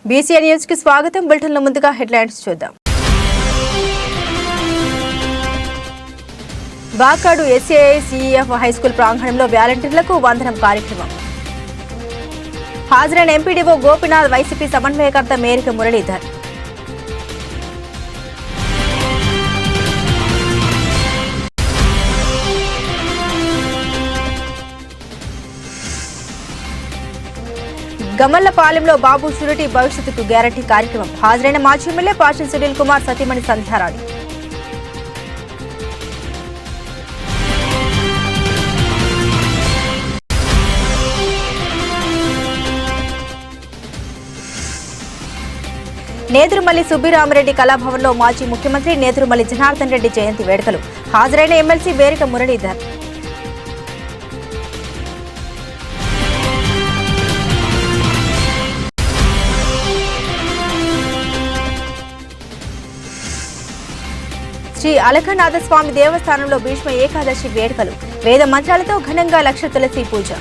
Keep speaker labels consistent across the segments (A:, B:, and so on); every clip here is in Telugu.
A: బీసీఎన్ న్యూస్ కి స్వాగతం. బులెటిన్ల ముందుగా హెడ్లైన్స్ చూద్దాం. వాకాడు ఎస్ఏఐసిఎఫ్ హైస్కూల్ ప్రాంగణంలో వాలంటీర్లకు వందనం కార్యక్రమం. హాజరైన ఎంపీడీఓ గోపినాథ్, వైసీపీ సమన్వయకర్త మేరిక మురళీధర్. గమల్లపాలెంలో బాబు షూరిటీ భవిష్యత్తుకు గ్యారంటీ కార్యక్రమం. హాజరైన మాజీ ఎమ్మెల్యే పాషి సునీల్ కుమార్, సతీమణి సంధ్యారాణి. నేదురుమల్లి సుబ్బిరామిరెడ్డి కళాభవన్లో మాజీ ముఖ్యమంత్రి నేదురుమల్లి జనార్దన్ రెడ్డి జయంతి వేడుకలు. హాజరైన ఎమ్మెల్సీ మేరిక మురళీధర్. శ్రీ అలకనాథస్వామి దేవస్థానంలో భీష్మ ఏకాదశి వేడుకలు. వేద మంత్రాలతో ఘనంగా లక్ష తులసి పూజ.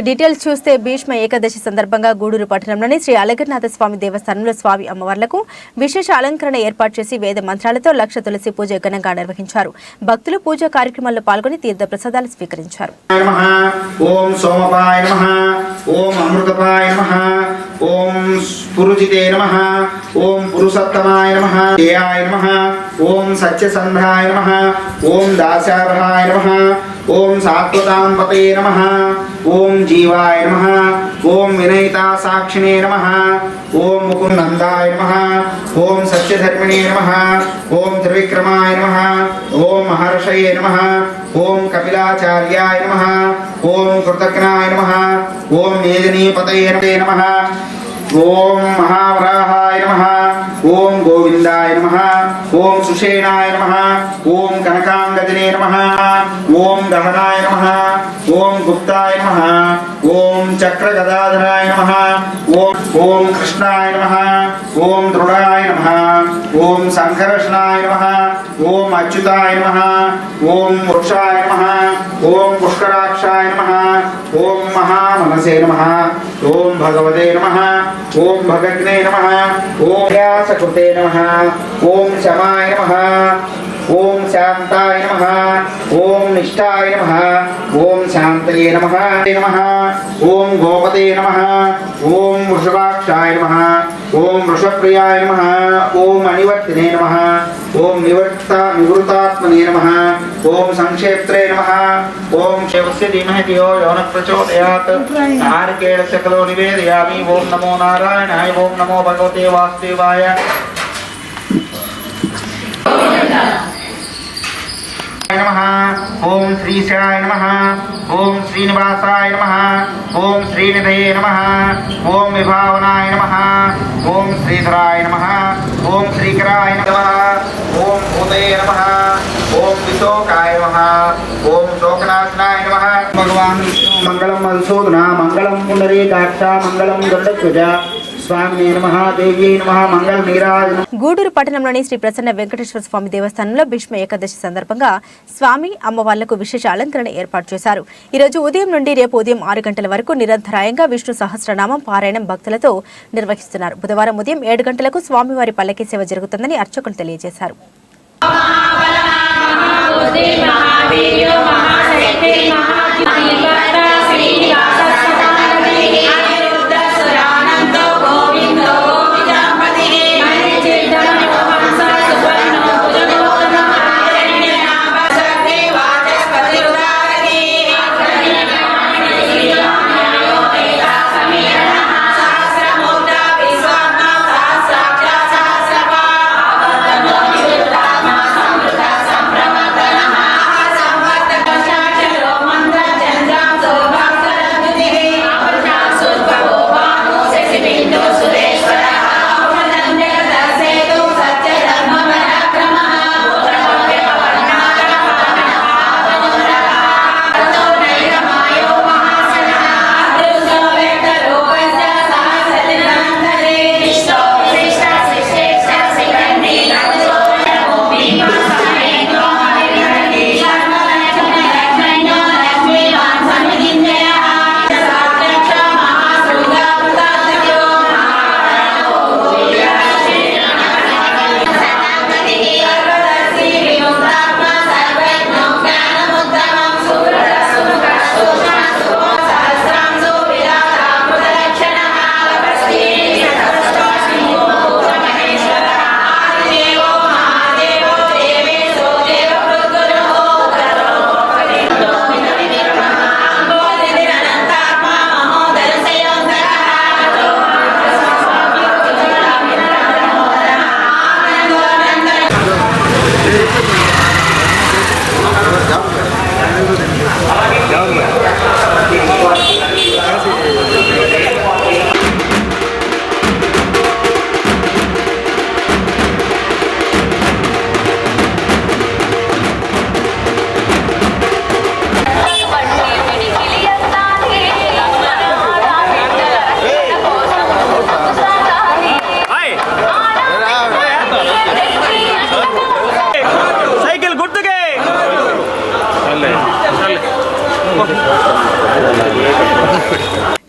A: డీటెయిల్స్ చూస్తే భీష్మ ఏకాదశి సందర్భంగా గూడూరు పట్టణంలోని శ్రీ అలగనాథస్వామి దేవస్థానంలో స్వామి అమ్మవార్లకు విశేష అలంకరణ ఏర్పాటు చేసి వేద మంత్రాలతో లక్ష తులసి పూజ ఘనంగా నిర్వహించారు. భక్తులు పూజా కార్యక్రమాల్లో పాల్గొని తీర్థ ప్రసాదాలు స్వీకరించారు.
B: ఓం సోమపాయ నమః, ఓం అమృతపాయ నమః, ఓం పురుజితే నమః, ఓం పురుషోత్తమాయ నమః, దేయాయ నమః, ఓం సత్యసంధాయ నమః, ఓం దాశార్హాయ నమః, ఓం సాత్వతాంపతే నమః, ఓం జీవాయ నమః, ఓం వినయితా సాక్షిణే నమః, ఓం ముకుందందాయ నమః, ఓం సత్యధర్మిణే నమః, ఓం త్రివిక్రమాయ నమః, ఓం మహర్షయే నమః, ఓం కపిలాచార్యాయ నమః, ఓం కృతజ్ఞాయ నమః, ఓం మేదినీపతయే నమః, ఓం మహావరాహాయ నమః, ఓం గోవిందాయ నమః, ఓం సుషేణాయ నమః, ఓం కనకాంగజనే నమః, ఓం గహనాయ నమః, ఓం గుప్తాయ నమః, ఓం చక్రగదాధరాయ నమః, ఓం కృష్ణాయ నమః, ఓం దృఢాయ నమః, ఓం సంకర్షణాయ నమః, ఓం అచ్యుతాయ నమః, ఓం వృక్షాయ నమః, ఓం పుష్కరాక్షాయ నమః, ఓం మహామనసే నమః, ఓం భగవతే నమః, ఓం భగగ్నే నమః, ఓం వ్యాసకృతే నమః, ఓం శమాయ నమః, ఓం శాంతాయ నమః, ఓం నిష్ఠాయ నమః, ఓం శాంతయే నమః, ఓం గోపతే నమః, ఓం వృషభాక్షాయ నమః, ఓం వృషప్రియాయ నమః, ఓం అనివర్తినే నమః, ఓం నివృతాత్మనే నమః, ఓం సంక్షేప్త్రే నమః, ఓం శివస్య ధీమహి ధియో యో నః ప్రచోదయాత్. నారికేళ శకలో నివేదయామి. ఓం నమో నారాయణాయ, ఓం నమో భగవతే వాసుదేవాయ. నమః. ఓం శ్రీశాయ నమః, ఓం శ్రీనివాసాయ నమః, ఓం శ్రీనిధయే నమః, ఓం విభావనాయ నమః, ఓం శ్రీధరాయ నమః, ఓం శ్రీకరాయ నమః, ఓం భూతయే నమః, ఓం విశోకాయ నమః, ఓం శోకనాశనాయ నమః. భగవాన్ విష్ణు మంగళం మధుసూదన, మంగళం పుండరీకాక్ష, మంగళం గరుడధ్వజ, స్వామి నమః, దేవ్యై నమః, మంగళ నీరాజనం.
A: గూడూరు పట్టణంలోని శ్రీ ప్రసన్న వెంకటేశ్వర స్వామి దేవస్థానంలో భీష్మ ఏకాదశి సందర్భంగా స్వామి అమ్మవార్లకు విశేష అలంకరణ ఏర్పాటు చేశారు. ఈ రోజు ఉదయం నుండి రేపు ఉదయం 6 గంటల వరకు నిరంతరాయంగా విష్ణు సహస్రనామం పారాయణం భక్తులతో నిర్వహిస్తున్నారు. బుధవారం ఉదయం 7 గంటలకు స్వామివారి పల్లకీ సేవ జరుగుతుందని అర్చకులు తెలియజేశారు.
C: మంత్ర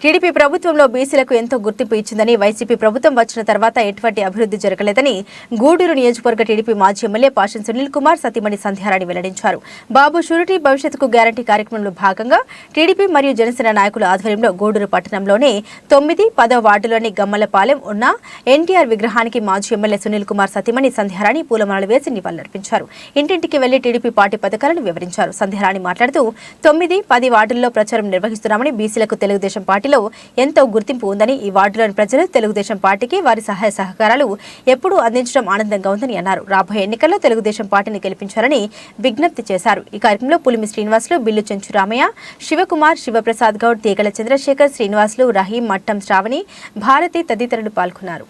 A: టీడీపీ ప్రభుత్వంలో బీసీలకు ఎంతో గుర్తింపు ఇచ్చిందని, వైసీపీ ప్రభుత్వం వచ్చిన తర్వాత ఎటువంటి అభివృద్ధి జరగలేదని గూడూరు నియోజకవర్గ టీడీపీ మాజీ ఎమ్మెల్యే పాషం సునీల్ కుమార్ సతీమణి సంధ్యారాణి వెల్లడించారు. బాబు షూరిటీ భవిష్యత్తుకు గ్యారంటీ కార్యక్రమంలో భాగంగా టీడీపీ మరియు జనసేన నాయకుల ఆధ్వర్యంలో గూడూరు పట్టణంలోని 9, 10వ వార్డులోని గమ్మలపాలెం ఉన్న ఎన్టీఆర్ విగ్రహానికి మాజీ ఎమ్మెల్యే సునీల్ కుమార్ సతీమణి సంధ్యారాణి పూలమాలలు వేసి నివాళులర్పించారు. ఇంటింటికి వెళ్లి టీడీపీ పార్టీ పథకాలను వివరించారు. సంధ్యారాణి మాట్లాడుతూ 9, 10 వార్డుల్లో ప్రచారం నిర్వహిస్తున్నామని, బీసీలకు తెలుగుదేశం పార్టీలో ఎంతో గుర్తింపు ఉందని, ఈ వార్డులోని ప్రజలు తెలుగుదేశం పార్టీకి వారి సహాయ సహకారాలు ఎప్పుడూ అందించడం ఆనందంగా ఉందని అన్నారు. రాబోయే ఎన్నికల్లో తెలుగుదేశం పార్టీని గెలిపించాలని విజ్ఞప్తి చేశారు. ఈ కార్యక్రమంలో పులిమి శ్రీనివాసులు, బిల్లు చెంచు రామయ్య, శివకుమార్, శివప్రసాద్ గౌడ్, తీగల చంద్రశేఖర్, శ్రీనివాసులు, రహీం, మట్టం శ్రావణి, భారతి తదితరులు పాల్గొన్నారు.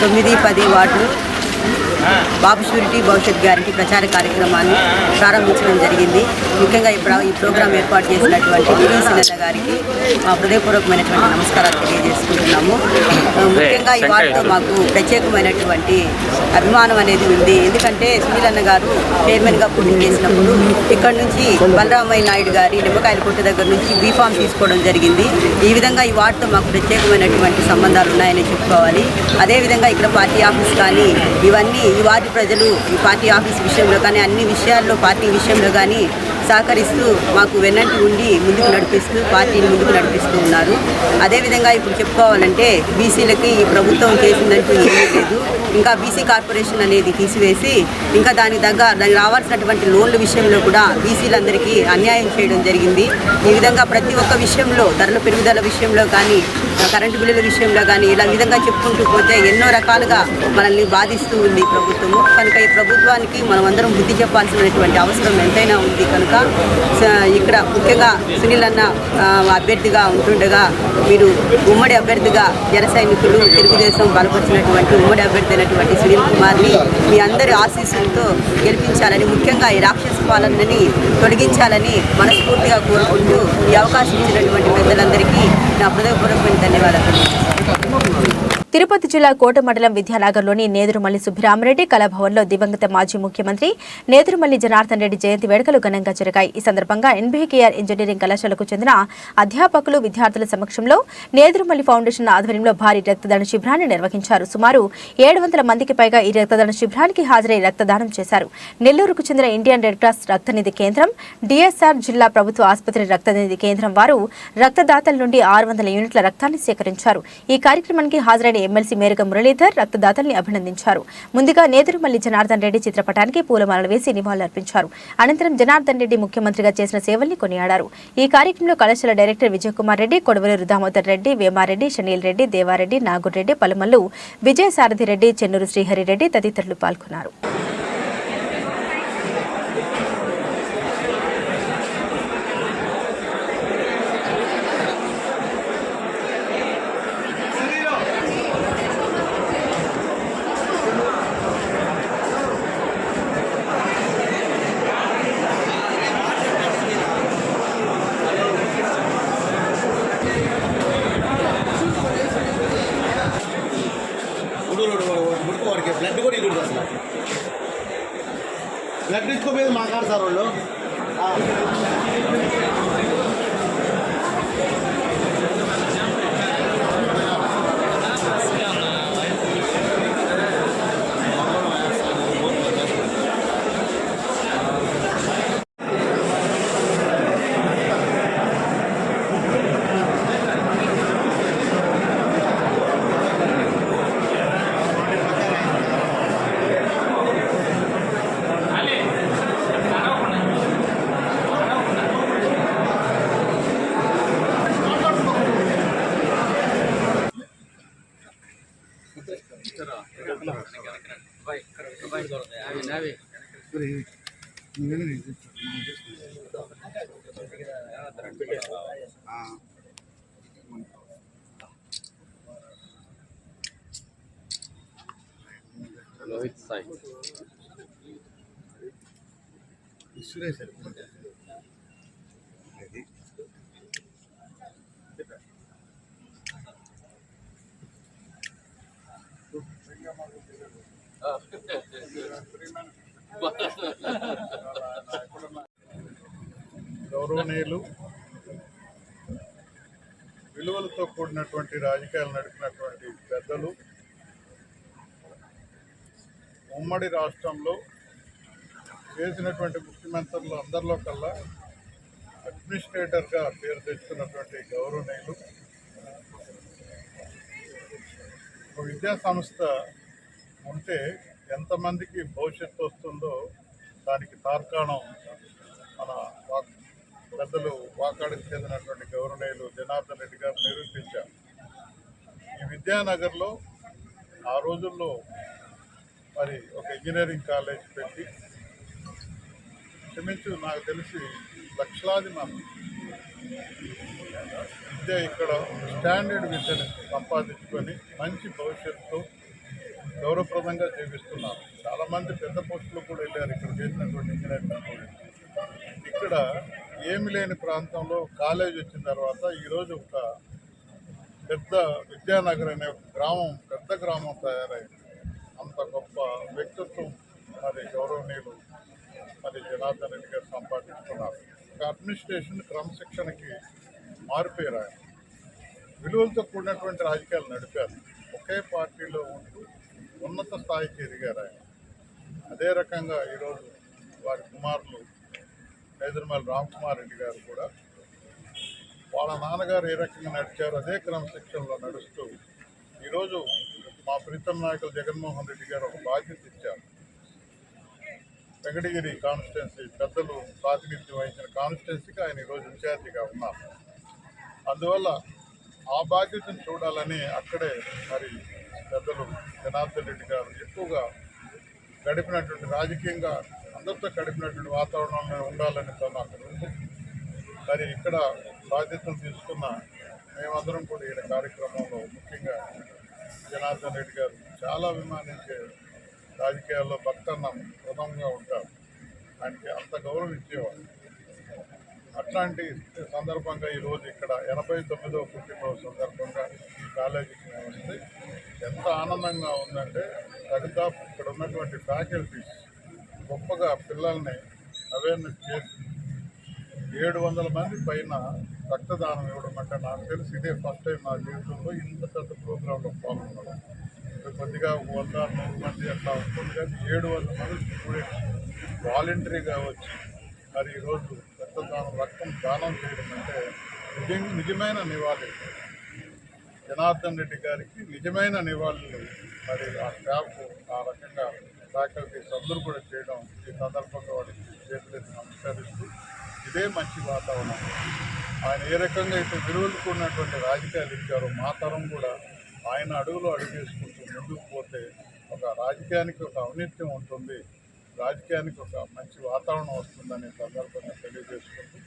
C: తొమ్మిది 10 వార్డులు బాబు షూరిటీ భవిష్యత్ గ్యారంటీ ప్రచార కార్యక్రమాన్ని ప్రారంభించడం జరిగింది. ముఖ్యంగా ఈ ప్రోగ్రాం ఏర్పాటు చేసినటువంటి శ్రీనన్న గారికి మా హృదయపూర్వకమైనటువంటి నమస్కారాలు తెలియజేసుకుంటున్నాము. ముఖ్యంగా ఈ వార్డుతో మాకు ప్రత్యేకమైనటువంటి అభిమానం అనేది ఉంది. ఎందుకంటే సునీలన్న గారు చైర్మన్గా పోటీ చేసినప్పుడు ఇక్కడ నుంచి బలరామయ్య నాయుడు గారి నిమ్మకాయల కొట్టు దగ్గర నుంచి బీఫామ్ తీసుకోవడం జరిగింది. ఈ విధంగా ఈ వార్డుతో మాకు ప్రత్యేకమైనటువంటి సంబంధాలు ఉన్నాయని చెప్పుకోవాలి. అదేవిధంగా ఇక్కడ పార్టీ ఆఫీస్ కానీ ఇవన్నీ ఈ వార్డు ప్రజలు ఈ పార్టీ ఆఫీస్ విషయంలో కానీ అన్ని విషయాల్లో పార్టీ విషయంలో కానీ సహకరిస్తూ మాకు వెన్నంటి ఉండి ముందుకు నడిపిస్తూ పార్టీని ముందుకు నడిపిస్తూ ఉన్నారు. అదేవిధంగా ఇప్పుడు చెప్పుకోవాలంటే బీసీలకి ఈ ప్రభుత్వం చేసిందంటూ ఏమీ లేదు. ఇంకా బీసీ కార్పొరేషన్ అనేది తీసివేసి ఇంకా దానికి రావాల్సినటువంటి లోన్ల విషయంలో కూడా బీసీలందరికీ అన్యాయం చేయడం జరిగింది. ఈ విధంగా ప్రతి ఒక్క విషయంలో ధరల పెరుగుదల విషయంలో కానీ కరెంటు బిల్లుల విషయంలో కానీ ఇలా విధంగా చెప్పుకుంటూ పోతే ఎన్నో రకాలుగా మనల్ని బాధిస్తూ ఉంది ఈ ప్రభుత్వము. కనుక ఈ ప్రభుత్వానికి మనం అందరం బుద్ధి చెప్పాల్సినటువంటి అవసరం ఎంతైనా ఉంది. కనుక ఇక్కడ ముఖ్యంగా సునీల్ అన్న అభ్యర్థిగా ఉంటుండగా మీరు ఉమ్మడి అభ్యర్థిగా జన సైనికులు తెలుగుదేశం బలపరిచినటువంటి ఉమ్మడి అభ్యర్థి అయినటువంటి సునీల్ కుమార్ని మీ అందరి ఆశీస్సులతో గెలిపించాలని, ముఖ్యంగా ఈ రాక్షస పాలనని తొలగించాలని మనస్ఫూర్తిగా కోరుకుంటూ ఈ అవకాశం ఇచ్చినటువంటి పెద్దలందరికీ నా హృదయపూర్వకమైన ధన్యవాదాలు.
A: తిరుపతి జిల్లా కోట మండలం విద్యానగర్లోని నేదురుమల్లి సుబ్బిరామరెడ్డి కళాభవన్లో దివంగత మాజీ ముఖ్యమంత్రి నేదురుమల్లి జనార్దన్ రెడ్డి జయంతి వేడుకలు ఘనంగా జరిగాయి. ఈ సందర్భంగా ఎన్బీకేఆర్ ఇంజనీరింగ్ కళాశాలకు చెందిన అధ్యాపకులు, విద్యార్థుల సమక్షంలో నేదురుమల్లి ఫౌండేషన్ ఆధ్వర్యంలో భారీ రక్తదాన శిబిరాన్ని నిర్వహించారు. సుమారు 700 మందికి పైగా ఈ రక్తదాన శిబిరానికి హాజరై రక్తదానం చేశారు. నెల్లూరుకు చెందిన ఇండియన్ రెడ్ క్రాస్ రక్తనిధి కేంద్రం, డిఎస్ఆర్ జిల్లా ప్రభుత్వ ఆసుపత్రి రక్తనిధి కేంద్రం వారు రక్తదాతల నుండి 600 యూనిట్ల రక్తాన్ని సేకరించారు. ఈ కార్యక్రమానికి హాజరైన ఎమ్మెల్సీ మేరక మురళీధర్ రక్తదాతల్ని అభినందించారు. ముందుగా నేదురుమల్లి జనార్దన్ రెడ్డి చిత్రపటానికి పూలమాలలు వేసి నివాళులర్పించారు. అనంతరం జనార్దన్ రెడ్డి ముఖ్యమంత్రిగా చేసిన సేవల్ని కొనియాడారు. ఈ కార్యక్రమంలో కళాశాల డైరెక్టర్ విజయకుమార్ రెడ్డి, కొడవలూరు దామోదర్ రెడ్డి, వేమారెడ్డి, షనీల్ రెడ్డి, దేవారెడ్డి, నాగురెడ్డి, పలుమల్లు విజయసారథి రెడ్డి, చెన్నూరు శ్రీహరి రెడ్డి తదితరులు పాల్గొన్నారు.
D: లెక్కించుకోలేదు మాట్లాడు సార్ వాళ్ళు.
E: లోహిత్ సాయి
F: గౌరవనీయులు, విలువలతో కూడినటువంటి రాజకీయాలు నడిపినటువంటి పెద్దలు, ఉమ్మడి రాష్ట్రంలో చేసినటువంటి ముఖ్యమంత్రులు అందరిలో కల్లా అడ్మినిస్ట్రేటర్గా పేరు తెచ్చుకున్నటువంటి గౌరవనీయులు, ఒక విద్యా సంస్థ ఉంటే ఎంతమందికి భవిష్యత్తు వస్తుందో దానికి తార్కాణం మన పెద్దలు వాకాడికి చెందినటువంటి గౌరవనీయులు జనార్దన్ రెడ్డి గారు నిరూపించారు. ఈ విద్యానగర్లో ఆ రోజుల్లో మరి ఒక ఇంజనీరింగ్ కాలేజ్ పెట్టి క్షమించు నాకు తెలిసి లక్షలాది మంది విద్య ఇక్కడ స్టాండర్డ్ విద్యను సంపాదించుకొని మంచి భవిష్యత్తు గౌరవప్రదంగా జీవిస్తున్నారు. చాలామంది పెద్ద పోస్టులు కూడా వెళ్ళారు ఇక్కడ చేసినటువంటి ఇంజనీరింగ్ కాలేజ్. ఇక్కడ ఏమి లేని ప్రాంతంలో కాలేజ్ వచ్చిన తర్వాత ఈరోజు ఒక పెద్ద విద్యానగర్ అనే ఒక గ్రామం, పెద్ద గ్రామం తయారైంది. అంత గొప్ప వ్యక్తిత్వం మరి గౌరవనీయులు మరి జనార్దన్ రెడ్డి గారు సంపాదించుకున్నారు. ఒక అడ్మినిస్ట్రేషన్ క్రమశిక్షణకి మారిపోయారు. ఆయన విలువలతో కూడినటువంటి రాజకీయాలు నడిపారు. ఒకే పార్టీలో ఉంటూ ఉన్నత స్థాయికి ఎదిగారు ఆయన. అదే రకంగా ఈరోజు వారి కుమారులు నేదురుమల్లి రామకుమార్ రెడ్డి గారు కూడా వాళ్ళ నాన్నగారు ఏ రకంగా నడిచారో అదే క్రమశిక్షణలో నడుస్తూ ఈరోజు మా ప్రీతం నాయకులు జగన్మోహన్ రెడ్డి గారు ఒక బాధ్యత ఇచ్చారు. వెంకటగిరి కాన్స్టిట్యున్సీ పెద్దలు ప్రాతినిధ్యం వహించిన కాన్స్టిట్యున్సీకి ఆయన ఈరోజు ఇన్ఛార్జిగా ఉన్నారు. అందువల్ల ఆ బాధ్యతను చూడాలని అక్కడే మరి పెద్దలు జనార్దన్ రెడ్డి గారు ఎక్కువగా గడిపినటువంటి రాజకీయంగా అందరితో గడిపినటువంటి వాతావరణంలో ఉండాలని నాకు ఉంది. మరి ఇక్కడ బాధ్యతలు తీసుకున్న మేమందరం కూడా ఈ కార్యక్రమంలో ముఖ్యంగా జనార్దన్ రెడ్డి గారు చాలా అభిమానించే రాజకీయాల్లో భక్తన్న ప్రథమంగా ఉంటారు. ఆయనకి అంత గౌరవం ఇచ్చేవారు. అట్లాంటి సందర్భంగా ఈరోజు ఇక్కడ 89వ పుట్టినరోజు సందర్భంగా ఈ కాలేజీకి మేము వస్తే ఎంత ఆనందంగా ఉందంటే దరిదాపు ఇక్కడ ఉన్నటువంటి ఫ్యాకల్టీస్ గొప్పగా పిల్లల్ని అవేర్నెస్ చేసి 700 మంది పైన రక్తదానం ఇవ్వడం అంటే నాకు తెలిసి ఇదే ఫస్ట్ టైం నా జీవితంలో ఇంత పెద్ద ప్రోగ్రాంలో పాల్గొనడం. కొద్దిగా 100-100 మంది అట్లా ఉంటుంది, కానీ 700 మంది స్టూడెంట్స్ వాలంటరీగా వచ్చి మరి ఈరోజు రక్తం దానం చేయడం అంటే నిజమైన నివాళి. జనార్దన్ రెడ్డి గారికి నిజమైన నివాళులు మరి ఆ స్టాఫ్ ఆ రకంగా ఫ్యాకల్టీస్ అందరూ కూడా చేయడం ఈ సందర్భంగా వాడికి చేతులెత్తి నమస్కరిస్తూ ఇదే మంచి వాతావరణం. ఆయన ఏ రకంగా అయితే విలువలకు ఉన్నటువంటి రాజకీయాలు ఇచ్చారో మా తరం కూడా ఆయన అడుగులో అడుగేసుకుంటూ ముందుకు పోతే ఒక రాజకీయానికి ఒక ఔన్నత్యం ఉంటుంది, రాజకీయానికి ఒక మంచి వాతావరణం వస్తుందనే సందర్భంగా తెలియజేసుకుంటూ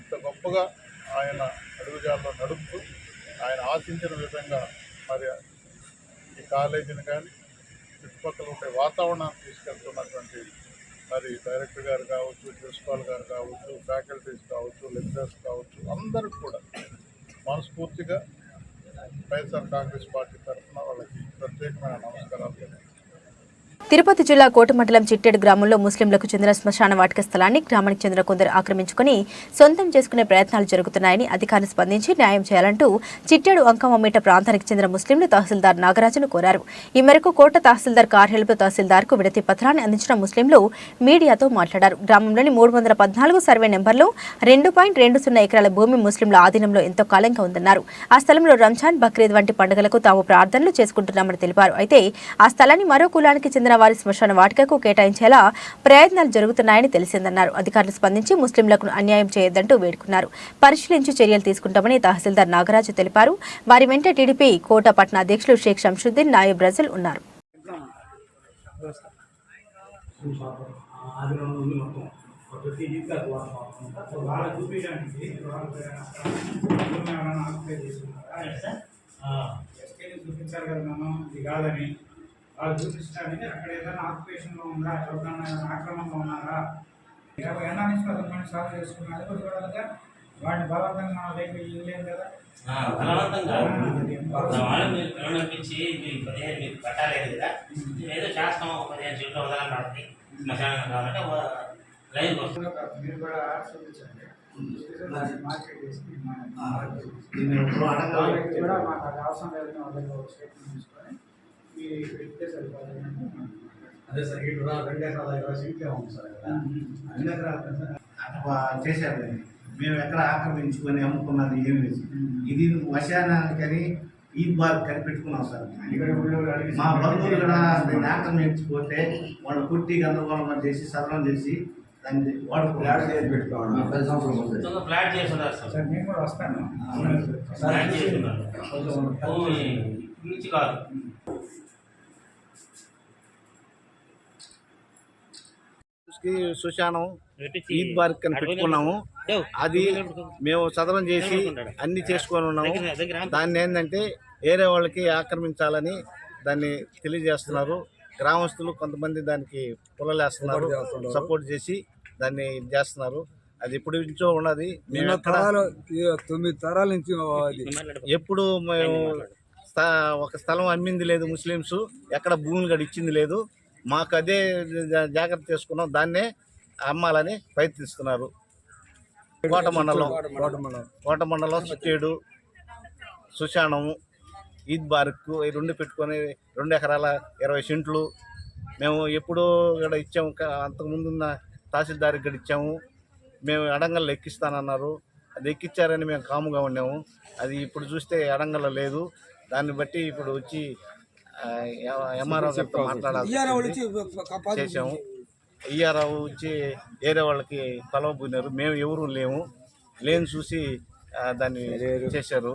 F: ఇంత గొప్పగా ఆయన అడుగుజాల్లో నడుపుతూ ఆయన ఆశించిన విధంగా మరి ఈ కాలేజీని కానీ చుట్టుపక్కల ఉండే వాతావరణాన్ని తీసుకెళ్తున్నటువంటి మరి డైరెక్టర్ గారు కావచ్చు, ప్రిన్సిపాల్ గారు కావచ్చు, ఫ్యాకల్టీస్ కావచ్చు, లెక్చరర్స్ కావచ్చు, అందరికి కూడా మనస్ఫూర్తిగా వైఎస్ఆర్ కాంగ్రెస్ పార్టీ తరఫున వాళ్ళకి ప్రత్యేకమైన నమస్కారాలు.
A: తిరుపతి జిల్లా కోట మండలం చిట్టేడు గ్రామంలో ముస్లింలకు చెందిన శ్మశాన వాటిక స్థలాన్ని గ్రామానికి చెందిన కొందరు ఆక్రమించుకుని సొంతం చేసుకునే ప్రయత్నాలు జరుగుతున్నాయని అధికారులు స్పందించి న్యాయం చేయాలంటూ చిట్టేడు అంకమమ్మేట ప్రాంతానికి చెందిన ముస్లింలు తహసీల్దార్ నాగరాజును కోరారు. ఈ మేరకు కోట తహసీల్దార్ కార్యాలయంలో తహసీల్దార్కు విడతి పత్రాన్ని అందించిన ముస్లింలు మీడియాతో మాట్లాడారు. గ్రామంలోని 314 సర్వే నెంబర్లో 2.20 ఎకరాల భూమి ముస్లింల ఆధీనంలో ఎంతో కాలంగా ఉందన్నారు. ఆ స్థలంలో రంజాన్, బక్రీద్ వంటి పండుగలకు తాము ప్రార్థనలు చేసుకుంటున్నామని తెలిపారు. అయితే ఆ స్థలాన్ని మరో కులానికి చెందిన వారి శ్మశాన వాటికకు కేటాయించేలా ప్రయత్నాలు జరుగుతున్నాయని తెలిసిందన్నారు. అధికారులు స్పందించి ముస్లింలకు అన్యాయం చేయొద్దంటూ వేడుకున్నారు. పరిశీలించి చర్యలు తీసుకుంటామని తహసీల్దార్ నాగరాజు తెలిపారు. వారి వెంట టీడీపీ కోట పట్టణ అధ్యక్షులు షేక్ షంషుద్దీన్, నాయబ్ రజల్ ఉన్నారు.
D: చూపించారు కదా మనం ఇది కాదని వాళ్ళు చూపించడానికి అక్కడ ఏదైనా ఆక్యుపేషన్లో ఉందా, ఎవరికైనా ఆక్రమంలో ఉన్నారా, 20 ఏళ్ళ నుంచి 10 మంది సాగు చేసుకున్నారు. చూడాలిగా వాడిని బలవంతంగా మనం లేక ఇవ్వలేము కదా.
E: బలవంతంగా పిలిపించి 15 మీకు కట్టాలేదు కదా, ఏదో చేస్తాం, ఒక 15 చెట్లు వదలని కాబట్టి శ్మశానం కాబట్టి లైన్
D: మీరు కూడా చూపించండి, మార్కెట్ చేసి కూడా మాకు అది అవసరం లేదని వాళ్ళకి స్టేట్మెంట్ తీసుకొని పెడితే సరిపోతుంది.
G: అదే సార్, 2 ఎకరాల 20 సీట్లే ఉంది సార్. అన్ని ఎకరాలు చేశారు. మేము ఎక్కడ ఆక్రమించుకొని అమ్ముకున్నది ఏం లేదు. ఇది వశానానికని ఈద్ బార్ కనిపెట్టుకున్నాం సార్. మా బంధువులు కూడా దీన్ని ఆక్రమించిపోతే వాళ్ళు కుట్టి గందరగోళం చేసి సరళం చేసి దాన్ని
E: ఫ్లాట్ చేస్తున్నారు సార్.
D: నేను కూడా వస్తాను.
E: ఫ్లాట్ చేస్తున్నారు నుంచి కాదు.
G: సుశానం ఈద్ బార్ అని పెట్టుకున్నాము. అది మేము సదరం చేసి అన్ని చేసుకొని ఉన్నాము. దాన్ని ఏంటంటే వేరే వాళ్ళకి ఆక్రమించాలని దాన్ని తెలియజేస్తున్నారు. గ్రామస్తులు కొంతమంది దానికి పుల్లలేస్తున్నారు, సపోర్ట్ చేసి దాన్ని చేస్తున్నారు. అది ఎప్పుడు నుంచో ఉన్నది. మేము
H: 9 తరాల నుంచి
G: ఎప్పుడు మేము ఒక స్థలం అమ్మింది లేదు. ముస్లిమ్స్ ఎక్కడ భూములు గడి ఇచ్చింది లేదు. మాకు అదే జాగ్రత్త చేసుకున్నాం. దాన్నే అమ్మాలని ప్రయత్నిస్తున్నారు. కోట మండలం చిట్టేడు, సుశానము, ఈద్ బార్కు ఈ 2 పెట్టుకొని 2 ఎకరాల 20 సెంట్లు మేము ఎప్పుడూ ఇక్కడ ఇచ్చాము. అంతకుముందున్న తహసీల్దార్ ఇక్కడ ఇచ్చాము. మేము అడంగల్లో ఎక్కిస్తానన్నారు. అది ఎక్కించారని మేము కాముగా ఉన్నాము. అది ఇప్పుడు చూస్తే అడంగల్లో లేదు. దాన్ని బట్టి ఇప్పుడు వచ్చి ఎంఆర్ఓ గారితో మాట్లాడాలి చేసాము. ఈఆర్ఓ వచ్చి వేరే వాళ్ళకి కలవబోయినారు. మేము ఎవరు లేని చూసి దాన్ని చేశారు.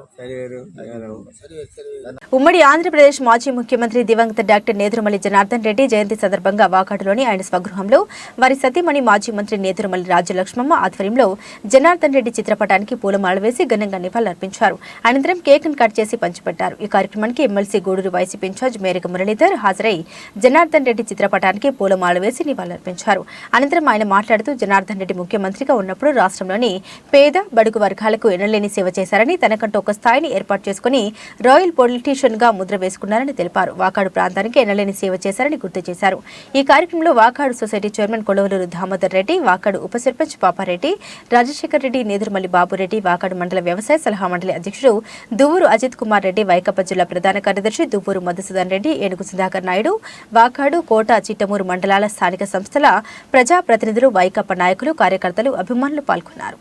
A: ఉమ్మడి ఆంధ్రప్రదేశ్ మాజీ ముఖ్యమంత్రి దివంగత డాక్టర్ నేదురుమల్లి జనార్దన్ రెడ్డి జయంతి సందర్భంగా వాకాడులోని ఆయన స్వగృహంలో వారి సతీమణి మాజీ మంత్రి నేదురుమల్లి రాజ్యలక్ష్మమ్మ ఆధ్వర్యంలో జనార్దన్ రెడ్డి చిత్రపటానికి పూలమాల వేసి ఘనంగా నివాళులర్పించారు. అనంతరం కేక్ కట్ చేసి పంచిపెట్టారు. ఈ కార్యక్రమానికి ఎమ్మెల్సీ గూడూరు వైసీపీ ఇన్ఛార్జ్ మేరకు మురళీధర్ హాజరై జనార్దన్ రెడ్డి చిత్రపటానికి పూలమాల వేసి నివాళులర్పించారు. అనంతరం ఆయన మాట్లాడుతూ జనార్దన్ రెడ్డి ముఖ్యమంత్రిగా ఉన్నప్పుడు రాష్ట్రంలోని పేద బడుగు వర్గాలకు ఎనలేని సేవ చేశారని, తనకంటూ ఒక స్థాయిని ఏర్పాటు చేసుకుని రాయల్ పొలిటీషియన్ గా ముద్ర వేసుకున్నారని తెలిపారు. వాకాడు ప్రాంతానికి ఎనలేని సేవ చేశారని గుర్తు చేశారు. ఈ కార్యక్రమంలో వాకాడు సొసైటీ చైర్మన్ కొలవలూరు దామోదర్ రెడ్డి, వాకాడు ఉప సర్పంచ్ పాపారెడ్డి, రాజశేఖర్ రెడ్డి, నేదురుమల్లి బాబురెడ్డి, వాకాడు మండల వ్యవసాయ సలహా మండలి అధ్యక్షుడు దువ్వూరు అజిత్ కుమార్ రెడ్డి, వైకాపా జిల్లా ప్రధాన కార్యదర్శి దువ్వూరు మధుసూదన్ రెడ్డి, ఏనుగు సుధాకర్ నాయుడు, వాకాడు, కోట, చిట్టమూరు మండలాల స్థానిక సంస్థల ప్రజాప్రతినిధులు, వైకాపా నాయకులు, కార్యకర్తలు, అభిమానులు పాల్గొన్నారు.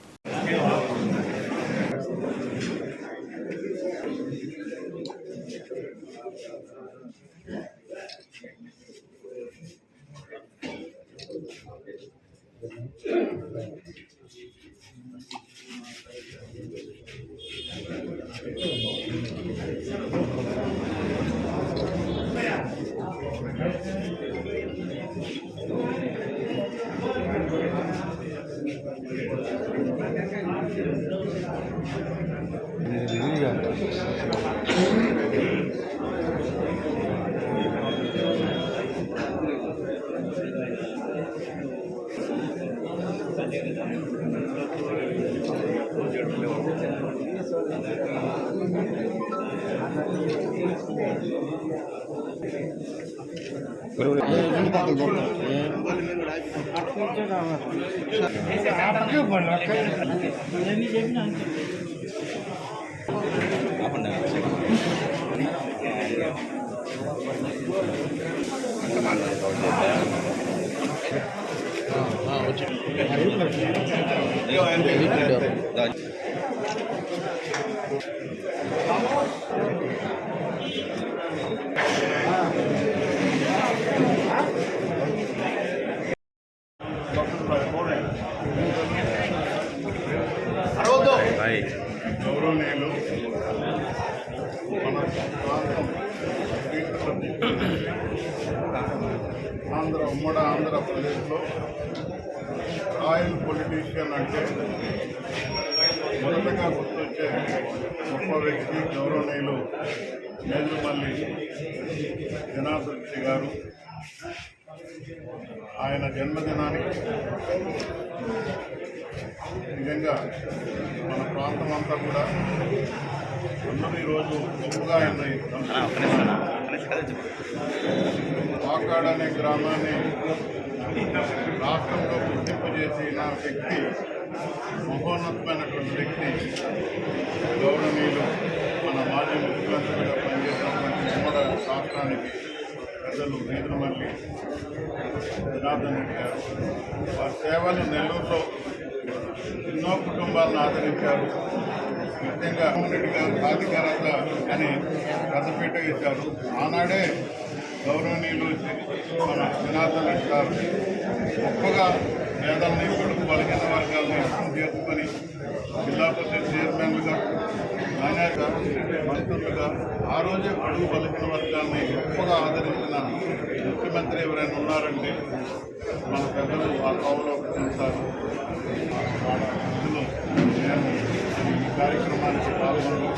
F: గౌరవనీయులు మన ప్రాంతం ఉమ్మడి ఆంధ్రప్రదేశ్లో రాయల్ పొలిటీషియన్ అంటే మొదటగా గుర్తొచ్చే గొప్ప వ్యక్తి గౌరవనీయులు నేదురుమల్లి జనార్దన్ రెడ్డి గారు. ఆయన జన్మదినానికి నిజంగా మన ప్రాంతం అంతా కూడా అందరూ ఈరోజు గొప్పగా వాకాడ అనే గ్రామాన్ని రాష్ట్రంలో గుర్తింపు చేసిన వ్యక్తి, మహోన్నతమైనటువంటి వ్యక్తి గౌరవనీయులు మన మాజీ ముఖ్యమంత్రిగా పనిచేసినటువంటి ఉమ్మడి రాష్ట్రానికి పెద్దలు నేదురుమల్లి జనార్దన్ రెడ్డి గారు. వారి సేవలు నెల్లూరులో ఎన్నో కుటుంబాలను ఆదరించారు. ముఖ్యంగా రెడ్డి గారు సాధికారత అని పెద్దపీట ఇచ్చారు. ఆనాడే గౌరవనీయులు మన జనార్దన్ రెడ్డి గారు గొప్పగా పేదల్ని కొడుకు బలహీన వర్గాలను ఇష్టం చేసుకొని జిల్లా పరిషత్ చైర్మన్లుగా, నాణ్యత మంత్రులుగా ఆ రోజే పొడుగు బలహీన వర్గాన్ని గొప్పగా ఆదరించిన ముఖ్యమంత్రి ఎవరైనా ఉన్నారంటే మన పెద్దలు ఆ కోవలోకి చెందుతారు. ఇందులో నేను ఈ కార్యక్రమానికి పాల్గొని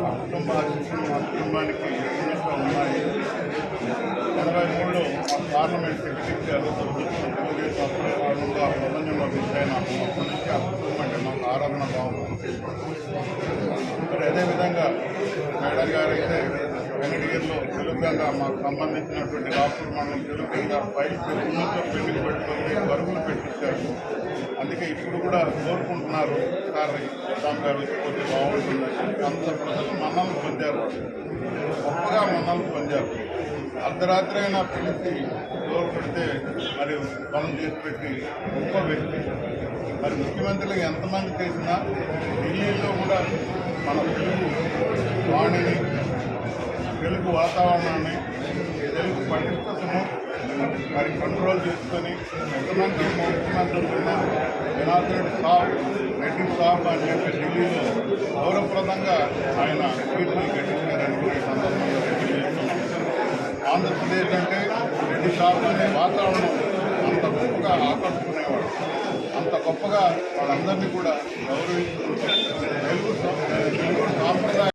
F: ఆ కుటుంబ ఆశీస్సులు మా కుటుంబానికి ఎప్పుడూ ఉన్నాయి. 83లో పార్లమెంట్ సెక్రటరీ తెలుగుదేశం అప్పుడే ఆ ప్రపంచంలో విజయన అప్పటి నుంచి ఆ కుటుంబం అంటే మాకు ఆరాధన భావం. మరి అదేవిధంగా మేడం గారు అయితే వెంకటగిరిలో తెలుగుగా మాకు సంబంధించినటువంటి రాపూర్ మండలం తెలుగుగా ఫైల్స్ ఉన్నతో పెళ్లి పెట్టుకొని వరుపులు పెట్టించారు. అందుకే ఇప్పుడు కూడా కోరుకుంటున్నారు సార్ రామ్ గారు వచ్చిపోతే బాగుంటుంది. అంత ప్రజలు మన్నలు పొందారు, గొప్పగా మన్నలు పొందారు. అర్ధరాత్రి అయినా పిలిచి డోర్ పెడితే మరి పనులు చేసి పెట్టి గొప్ప వ్యక్తి. మరి ముఖ్యమంత్రులు ఎంతమంది చేసినా ఢిల్లీలో కూడా మన తెలుగు వాణిని, తెలుగు వాతావరణాన్ని, తెలుగు పటిష్టతను మరి కంట్రోల్ చేసుకొని ఎంతమంది ముఖ్యమంత్రులు ఉన్నా జనార్దన్ రెడ్డి సాబ్ అని చెప్పి ఢిల్లీలో గౌరవప్రదంగా ఆయన స్పీచ్లు పెట్టించారని కూడా ఈ సందర్భంగా తెలియజేస్తున్నాం. ఆంధ్రప్రదేశ్ అంటే రెడ్డి సాబ్ అనే వాతావరణం అంత గొప్పగా ఆకట్టుకునేవాడు. అంత గొప్పగా వాళ్ళందరినీ కూడా గౌరవిస్తూ తెలుగు సాంప్రదాయ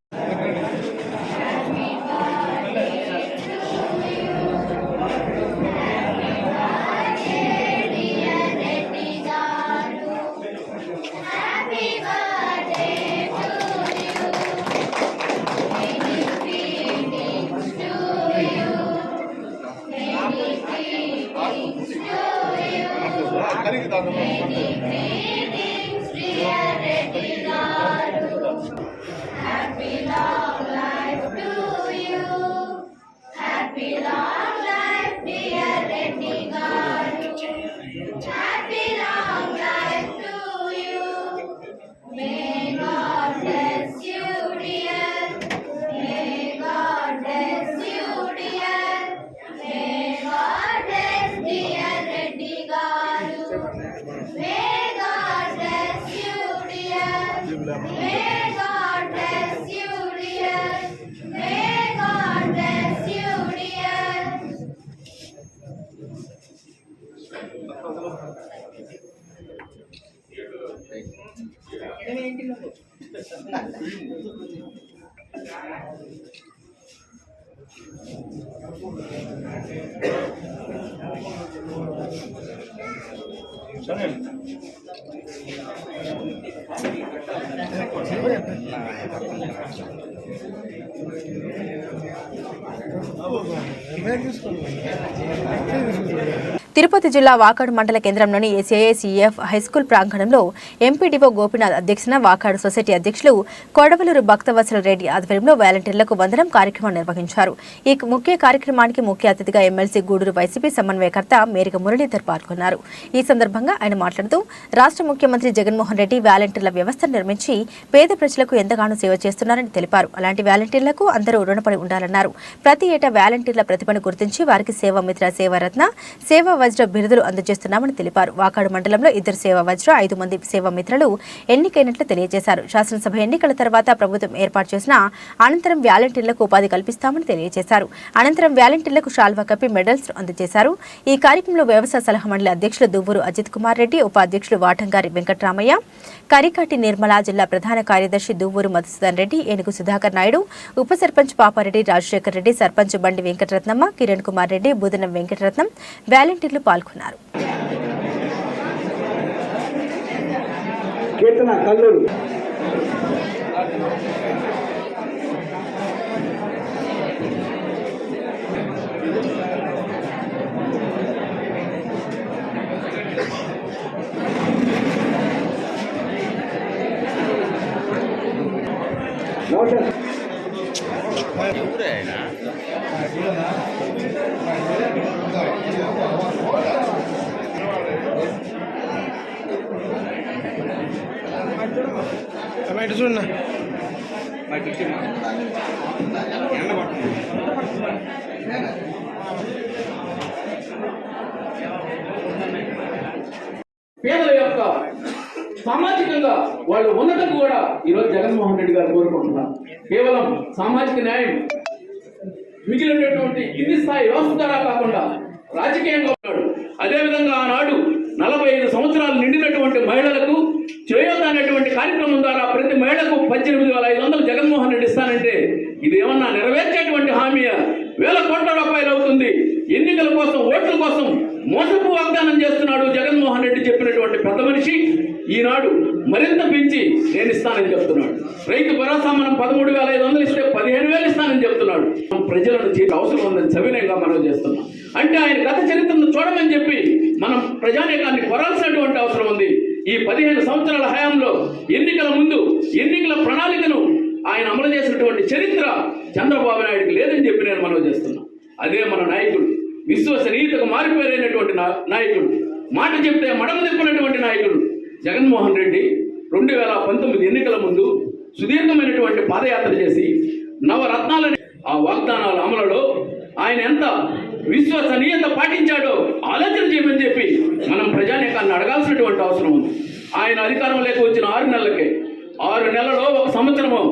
I: Happy long life to you. Happy long life, dear Reddy Garu. Happy long life to you. May God bless you, dear. May God bless you, dear. May God bless dear Reddy Garu. May God bless you, dear. May God bless you, dear. May God bless you, dear.
F: సరే
A: తిరుపతి జిల్లా వాకాడు మండల కేంద్రంలోని ఏసీఐసీఎఫ్ హైస్కూల్ ప్రాంగణంలో ఎంపీడీఓ గోపీనాథ్ అధ్యక్షన వాకాడు సొసైటీ అధ్యక్షులు కొడవలూరు భక్తవత్సల రెడ్డి ఆధ్వర్యంలో వాలంటీర్లకు వందనం కార్యక్రమం నిర్వహించారు. ఈ ముఖ్య కార్యక్రమానికి ముఖ్య అతిథిగా ఎమ్మెల్సీ గూడూరు వైసీపీ సమన్వయకర్త మేరిక మురళీధర్ పాల్గొన్నారు. ఈ సందర్భంగా ఆయన మాట్లాడుతూ రాష్ట్ర ముఖ్యమంత్రి జగన్మోహన్ రెడ్డి వాలంటీర్ల వ్యవస్థను నిర్మించి పేద ప్రజలకు ఎంతగానో సేవ చేస్తున్నారని తెలిపారు. అలాంటి వాలంటీర్లకు అందరూ రుణపడి ఉండాలన్నారు. ప్రతి ఏటా వాలంటీర్ల ప్రతిభను గుర్తించి వారికి సేవామిత్ర, సేవారత్న, సేవా వజ్ర బిరుదులు అందజేస్తున్నామని తెలిపారు. వాకాడు మండలంలో 2 సేవా వజ్ర, 5 మంది సేవామిత్రలు ఎన్నికైనట్లు తెలియజేశారు. శాసనసభ ఎన్నికల తర్వాత ప్రభుత్వం ఏర్పాటు చేసిన అనంతరం వాలంటీర్లకు ఉపాధి కల్పిస్తామని తెలియజేశారు. అనంతరం వాలంటీర్లకు షాల్వా కప్పి మెడల్స్ అందజేశారు. ఈ కార్యక్రమంలో వ్యవసాయ సలహా మండలి అధ్యక్షులు దువ్వూరు అజిత్ కుమార్ రెడ్డి, ఉపాధ్యక్షులు వాటంగారి వెంకటరామయ్య, కరికాటి నిర్మల, జిల్లా ప్రధాన కార్యదర్శి దువ్వూరు మధుసూదన్ రెడ్డి, ఏనుగు సుధాకర్ నాయుడు, ఉప సర్పంచ్ పాపారెడ్డి, రాజశేఖర్ రెడ్డి, సర్పంచ్ బండి వెంకటరత్నమ్మ, కిరణ్ కుమార్ రెడ్డి, బుధనం వెంకటరత్నం వాలంటీర్లు పాల్గొన్నారు.
J: చూడన్నా
K: పేదల యొక్క సామాజికంగా వాళ్ళు ఉన్నతం కూడా ఈరోజు జగన్మోహన్ రెడ్డి గారు కోరుకుంటున్నారు. కేవలం సామాజిక న్యాయం మిగిలినటువంటి కింది స్థాయి వ్యవస్థ ద్వారా కాకుండా రాజకీయంగా ఉన్నాడు. అదేవిధంగా ఆనాడు 45 సంవత్సరాలు నిండినటువంటి మహిళలకు చేయూత అనేటువంటి కార్యక్రమం ద్వారా ప్రతి మహిళకు 18,500 జగన్మోహన్ రెడ్డి ఇస్తానంటే ఇది ఏమన్నా నెరవేర్చేటువంటి హామీ? వేల కోట్ల రూపాయలు అవుతుంది. ఎన్నికల కోసం, ఓట్ల కోసం మోసపు వాగ్దానం చేస్తున్నాడు జగన్మోహన్ రెడ్డి చెప్పినటువంటి పెద్ద మనిషి. ఈనాడు మరింత పెంచి నేను ఇస్తానని చెప్తున్నాడు. రైతు భరోసా మనం 13,500 ఇస్తే 15,000 ఇస్తానని చెప్తున్నాడు. ప్రజలను చేసే అవసరం ఉందని సవినయంగా మనం చేస్తున్నాం. అంటే ఆయన గత చరిత్రను చూడమని చెప్పి మనం ప్రజానీకాన్ని కోరాల్సినటువంటి అవసరం ఉంది. ఈ 15 సంవత్సరాల హయాంలో ఎన్నికల ముందు ఎన్నికల ప్రణాళికను ఆయన అమలు చేసినటువంటి చరిత్ర చంద్రబాబు నాయుడుకి లేదని చెప్పి నేను మనం చేస్తున్నాం. అదే మన నాయకుడు, విశ్వసనీయతకు మారిపోయినటువంటి నాయకుడు, మాట చెప్తే మడమ తిప్పినటువంటి నాయకుడు జగన్మోహన్ రెడ్డి 2019 ఎన్నికల ముందు సుదీర్ఘమైనటువంటి పాదయాత్ర చేసి నవరత్నాలని ఆ వాగ్దానాల అమలులో ఆయన ఎంత విశ్వసనీయత పాటించాడో ఆలోచన చేయమని చెప్పి మనం ప్రజానీకాన్ని అడగాల్సినటువంటి అవసరం ఉంది. ఆయన అధికారంలోకి వచ్చిన 6 నెలలకే 6 నెలల్లో 1 సంవత్సరము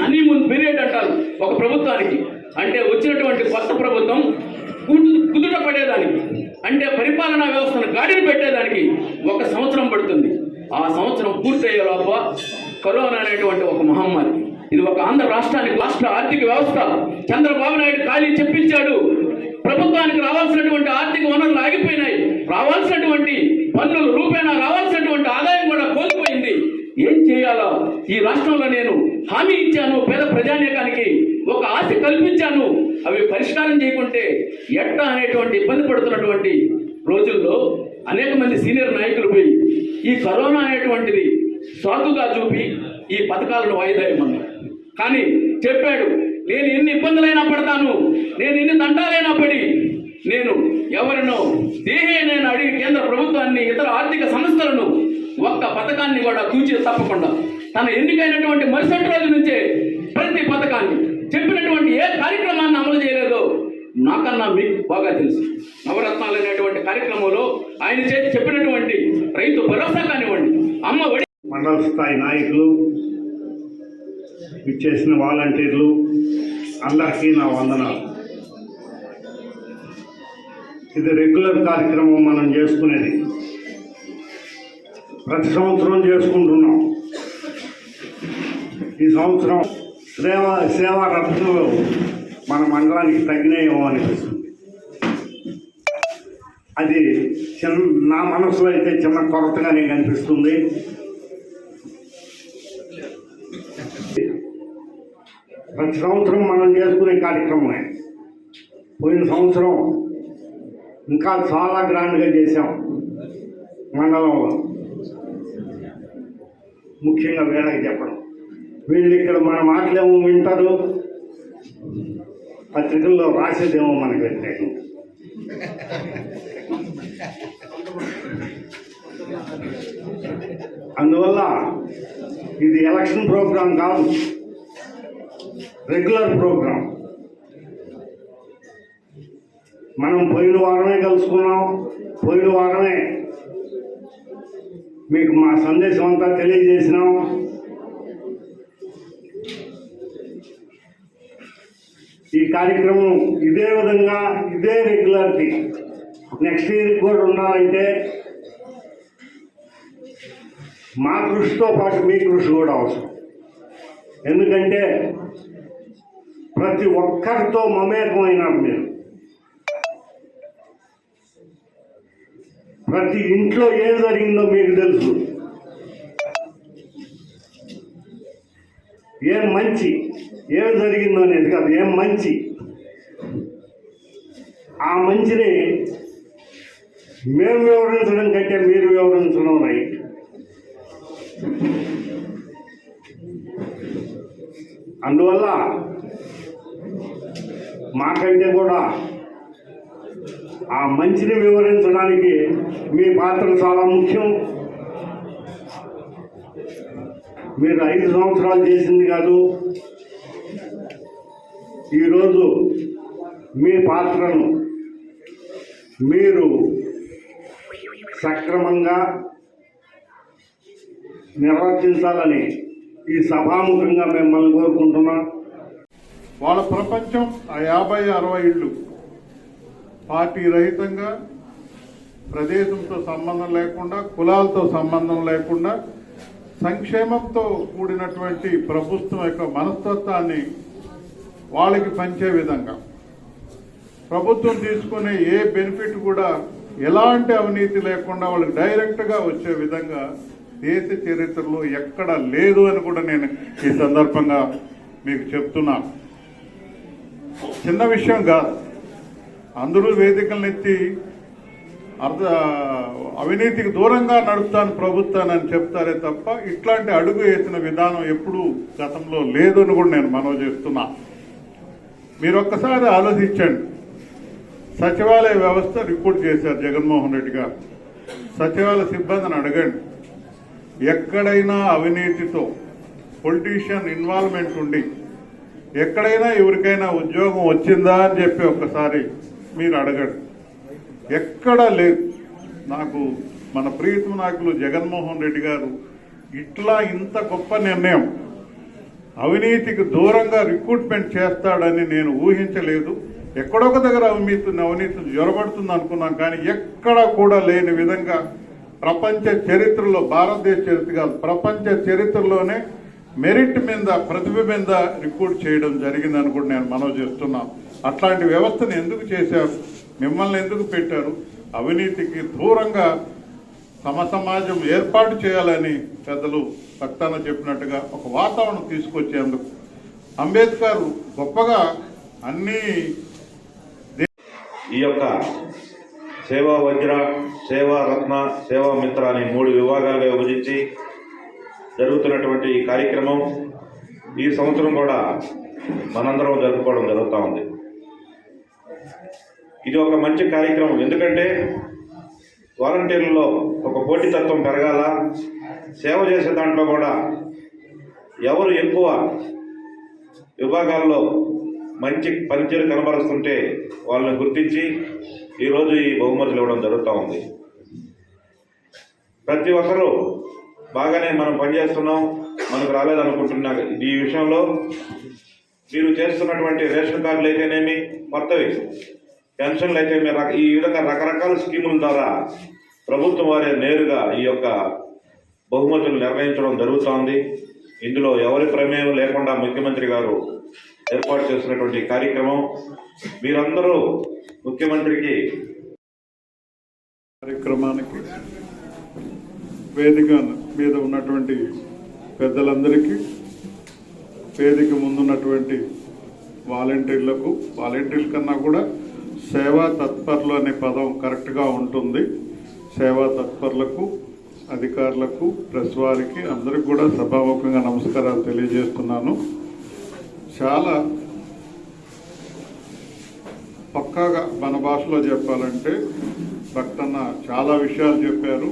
K: హనీమూన్ పీరియడ్ అంటారు ఒక ప్రభుత్వానికి. అంటే వచ్చినటువంటి కొత్త ప్రభుత్వం కుదుట పడేదానికి, అంటే పరిపాలనా వ్యవస్థను గాడిని పెట్టేదానికి 1 సంవత్సరం పడుతుంది. ఆ సంవత్సరం పూర్తయ్యే లోప కరోనా అనేటువంటి ఒక మహమ్మారి, ఇది ఒక ఆంధ్ర రాష్ట్రానికి రాష్ట్ర ఆర్థిక వ్యవస్థ చంద్రబాబు నాయుడు ఖాళీ చెప్పించాడు. ప్రభుత్వానికి రావాల్సినటువంటి ఆర్థిక వనరులు ఆగిపోయినాయి. రావాల్సినటువంటి పన్నుల రూపేణా రావాల్సినటువంటి ఆదాయం కూడా కోల్పోయింది. ఏం చేయాలో ఈ రాష్ట్రంలో నేను హామీ ఇచ్చాను, పేద ప్రజానీకానికి ఒక ఆశ కల్పించాను. అవి పరిష్కారం చేయకుంటే ఎట్టా అనేటువంటి ఇబ్బంది పడుతున్నటువంటి రోజుల్లో అనేక మంది సీనియర్ నాయకులు పోయి ఈ కరోనా అనేటువంటిది సాకుగా చూపి ఈ పథకాలను వాయిదా ఇవ్వమన్నారు. కానీ చెప్పాడు, నేను ఎన్ని ఇబ్బందులైనా పడతాను, నేను ఎన్ని దండాలైనా పడి నేను ఎవరినో దేహేనైనా అడిగి కేంద్ర ప్రభుత్వాన్ని, ఇతర ఆర్థిక సంస్థలను ఒక్క పథకాన్ని కూడా తూచి తప్పకుండా తన ఎన్నికైనటువంటి మరుసటి రోజు నుంచే ప్రతి పథకాన్ని చెప్పినటువంటి ఏ కార్యక్రమాన్ని అమలు చేయలేదో నాకన్నా మీకు బాగా తెలుసు. నవరత్నాలు అనేటువంటి కార్యక్రమంలో ఆయన చేతి చెప్పినటువంటి రైతు భరోసా కానివ్వండి, అమ్మ ఒడి.
L: మండల స్థాయి నాయకులు, ఇచ్చేసిన వాలంటీర్లు అందరికీ నా వందనాలు. ఇది రెగ్యులర్ కార్యక్రమం మనం చేసుకునేది, ప్రతి సంవత్సరం చేసుకుంటున్నాం. ఈ సంవత్సరం సేవా రత్నాలు మన మండలానికి తగ్గినాయేమో అనిపిస్తుంది. అది నా మనసులో అయితే చిన్న కొరతగానే కనిపిస్తుంది. ప్రతి సంవత్సరం మనం చేసుకునే కార్యక్రమమే. పోయిన సంవత్సరం ఇంకా చాలా గ్రాండ్గా చేశాం మండలంలో. ముఖ్యంగా వీళ్ళకి చెప్పడం, వీళ్ళు ఇక్కడ మన మాటలేమో వింటారు, పత్రికల్లో రాసేదేమో మనకు వ్యతిరేకం. అందువల్ల ఇది ఎలక్షన్ ప్రోగ్రాం కాదు, రెగ్యులర్ ప్రోగ్రాం. మనం పోయిన వారమే కలుసుకున్నాం, పోయిన వారమే మీకు మా సందేశం అంతా తెలియజేసినాం. ఈ కార్యక్రమం ఇదే విధంగా, ఇదే రెగ్యులారిటీ నెక్స్ట్ ఇయర్ కూడా ఉండాలంటే మా కృషితో పాటు మీ కృషి కూడా అవసరం. ఎందుకంటే ప్రతి ఒక్కరితో మమేకమైనారు మీరు. ప్రతి ఇంట్లో ఏం జరిగిందో మీకు తెలుసు. ఏం మంచి ఏం జరిగిందో అనేది కాదు, ఏం మంచి, ఆ మంచిని మేము వివరించడం కంటే మీరు వివరించడం రైట్. అందువల్ల మాకంటే కూడా ఆ మంచిని వివరించడానికి మీ పాత్ర చాలా ముఖ్యం. మీరు 5 సంవత్సరాలు చేసింది కాదు, ఈరోజు మీ పాత్రను మీరు సక్రమంగా నిర్వర్తించాలని ఈ సభాముఖంగా మిమ్మల్ని కోరుకుంటున్నాం.
F: వాళ్ళ ప్రపంచం ఆ 50-60 ఇళ్ళు పార్టీ రహితంగా, ప్రదేశంతో సంబంధం లేకుండా, కులాలతో సంబంధం లేకుండా సంక్షేమంతో కూడినటువంటి ప్రభుత్వం యొక్క మనస్తత్వాన్ని వాళ్ళకి పంచే విధంగా, ప్రభుత్వం తీసుకునే ఏ బెనిఫిట్ కూడా ఎలాంటి అవినీతి లేకుండా వాళ్ళకి డైరెక్ట్గా వచ్చే విధంగా దేశ చరిత్రలో ఎక్కడ లేదు అని కూడా నేను ఈ సందర్భంగా మీకు చెప్తున్నా. చిన్న విషయం కాదు. అందరూ వేదికలనెత్తి అవినీతికి దూరంగా నడుపుతాను ప్రభుత్వాన్ని అని చెప్తారే తప్ప ఇట్లాంటి అడుగు వేసిన విధానం ఎప్పుడూ గతంలో లేదు అని కూడా నేను మనవి చేస్తున్నా. మీరు ఒక్కసారి ఆలోచించండి. సచివాలయ వ్యవస్థ రిపోర్ట్ చేశారు జగన్మోహన్ రెడ్డి గారు. సచివాలయ సిబ్బందిని అడగండి, ఎక్కడైనా అవినీతితో పొలిటీషియన్ ఇన్వాల్వ్మెంట్ ఉండి ఎక్కడైనా ఎవరికైనా ఉద్యోగం వచ్చిందా అని చెప్పి ఒక్కసారి మీరు అడగండి. ఎక్కడా లేదు. నాకు మన ప్రియతమ నాయకులు జగన్మోహన్ రెడ్డి గారు ఇట్లా ఇంత గొప్ప నిర్ణయం, అవినీతికి దూరంగా రిక్రూట్మెంట్ చేస్తాడని నేను ఊహించలేదు. ఎక్కడొక దగ్గర అవినీతి జ్వరబడుతుంది అనుకున్నాం, కానీ ఎక్కడా కూడా లేని విధంగా ప్రపంచ చరిత్రలో, భారతదేశ చరిత్ర కాదు ప్రపంచ చరిత్రలోనే మెరిట్ మీద, ప్రతిభ మీద రిక్రూట్ చేయడం జరిగిందని కూడా నేను మనవి చేస్తున్నాను. అట్లాంటి వ్యవస్థను ఎందుకు చేశారు, మిమ్మల్ని ఎందుకు పెట్టారు? అవినీతికి దూరంగా సమాజం ఏర్పాటు చేయాలని పెద్దలు సక్తాన చెప్పినట్టుగా ఒక వాతావరణం తీసుకొచ్చేందుకు అంబేద్కర్ గొప్పగా అన్ని
J: ఈ యొక్క సేవా వజ్ర, సేవా రత్న, సేవా మిత్ర అనే 3 విభాగాలుగా విభజించి జరుగుతున్నటువంటి ఈ కార్యక్రమం ఈ సంవత్సరం కూడా మనందరం జరుపుకోవడం జరుగుతూ ఉంది. ఇది ఒక మంచి కార్యక్రమం. ఎందుకంటే వాలంటీర్లలో ఒక పోటీతత్వం పెరగాల, సేవ చేసే దాంట్లో కూడా ఎవరు ఎక్కువ విభాగాల్లో మంచి పనితీరు కనబరుస్తుంటే వాళ్ళని గుర్తించి ఈరోజు ఈ బహుమతులు ఇవ్వడం జరుగుతూ ఉంది. ప్రతి ఒక్కరూ బాగానే మనం పనిచేస్తున్నాం, మనకు రాలేదనుకుంటున్నా. ఈ విషయంలో మీరు చేస్తున్నటువంటి రేషన్ కార్డులు అయితేనేమి, కొత్తవి పెన్షన్లు అయితే ఈ విధంగా రకరకాల స్కీముల ద్వారా ప్రభుత్వం వారే నేరుగా ఈ యొక్క బహుమతులు నిర్ణయించడం జరుగుతోంది. ఇందులో ఎవరి ప్రమేయం లేకుండా ముఖ్యమంత్రి గారు ఏర్పాటు చేసినటువంటి కార్యక్రమం. మీరందరూ ముఖ్యమంత్రికి
F: కార్యక్రమానికి వేదిక మీద ఉన్నటువంటి పెద్దలందరికీ, వేదిక ముందున్నటువంటి వాలంటీర్ల కన్నా కూడా సేవా తత్పరులు అనే పదం కరెక్ట్గా ఉంటుంది. సేవా తత్పరులకు, అధికారులకు, ప్రెస్ వారికి అందరికి కూడా సభాముఖంగా నమస్కారాలు తెలియజేస్తున్నాను. చాలా పక్కాగా మన భాషలో చెప్పాలంటే భక్తన్న చాలా విషయాలు చెప్పారు.